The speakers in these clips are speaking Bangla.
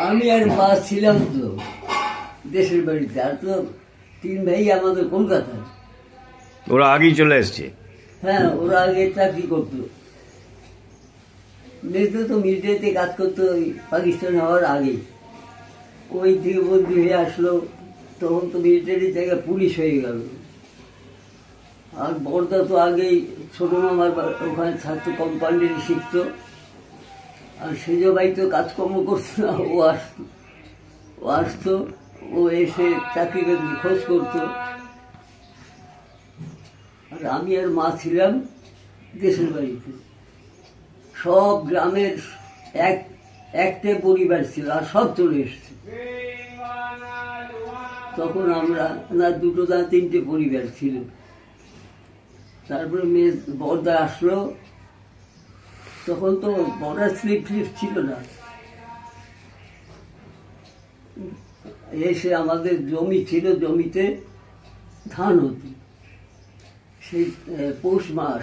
আমি আর মা ছিলাম তো দেশের বাড়িতে, আর তো 3 ভাই আমাদের কলকাতায়। ওরা আগেই চলে এসছে? হ্যাঁ, ওরা আগে চাকরি করতো। মেয়েতে তো মিলিটারিতে কাজ করতো পাকিস্তান হওয়ার আগে। ওই থেকে বন্দী হয়ে আসলো, তখন তো মিলিটারি জায়গায় পুলিশ হয়ে গেল। আর বড়দা তো আগেই ছোট মামার ওখানে থাকতো, কোম্পানিটি শিখতো। আর সেজ ভাই তো কাজকর্ম করতো না, ও আসতো, ও এসে চাকরি খোঁজ করতো। আর আমি আর মা ছিলাম দেশের বাড়িতে। সব গ্রামের একটা পরিবার ছিল, আর সব চলে এসছে। তখন আমরা না 2 না 3টে পরিবার ছিল। তারপরে মেয়ে বড়দা আসলো, তখন তো বর্ডার স্লিপ ছিল না। এসে আমাদের জমি ছিল, জমিতে ধান হতো। সেই পৌষ মাস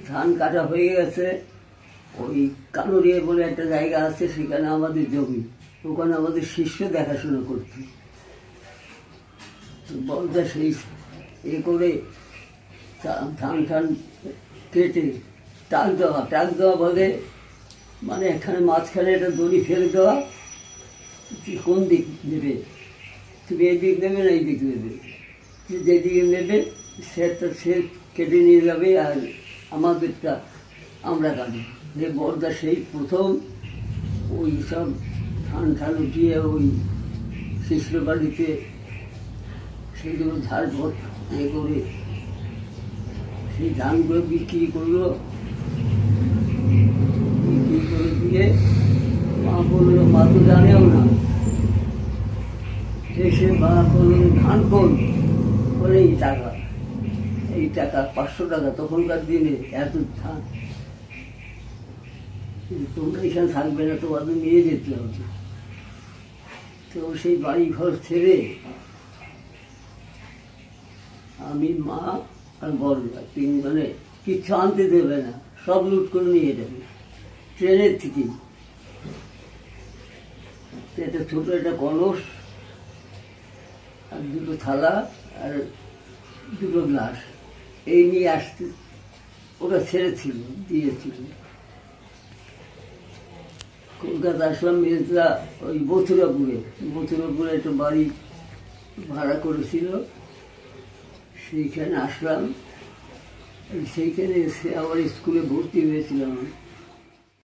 ধান কাটা হয়ে গেছে। ওই কানুরিয়া বলে একটা জায়গা আছে, সেখানে আমাদের জমি, ওখানে আমাদের শিষ্য দেখাশোনা করত। বলতে সেই করে ধান কেটে টাক দেওয়া বলে, মানে এখানে মাঝখানে একটা দড়ি ফেলে দেওয়া। কোন দিক নেবে, তুমি এই দিক নেবে না এই দিক নেবে, যেদিকে নেবে সেটা সে কেটে নিয়ে যাবে, আর আমাদেরটা আমরা কাটব। যে বড়দা সেই প্রথম ওই সব ধান উঠিয়ে ওই শিষ্য বাড়িতে সেইগুলো ঝাড় করে সেই ধানগুলো বিক্রি করলো। বিক্রি করে দিয়ে মা বললো, মা তো জানেও না, এসে মা বললো ধান কোন, বলে এই টাকা 500 টাকা। তখনকার দিনে এত ধান, তোমরা এখানে থাকবে না, তোমাদের নিয়ে যেতে হবে। তো সেই বাড়ি ঘর ছেড়ে আমি, মা আর বড়দা 3 জনে কিচ্ছু আনতে দেবে না, সব লুট করে নিয়ে যাবে ট্রেনের থেকে। একটা ছোট একটা কলস আর 2টো থালা আর 2টো গ্লাস এই নিয়ে আসতে ওরা ছেড়েছিল, দিয়েছিল। কলকাতা আসলাম, মেয়েরা ওই মথুরাপুরে একটা বাড়ি ভাড়া করেছিল, সেইখানে আসলাম। সেইখানে এসে আবার স্কুলে ভর্তি হয়েছিলাম।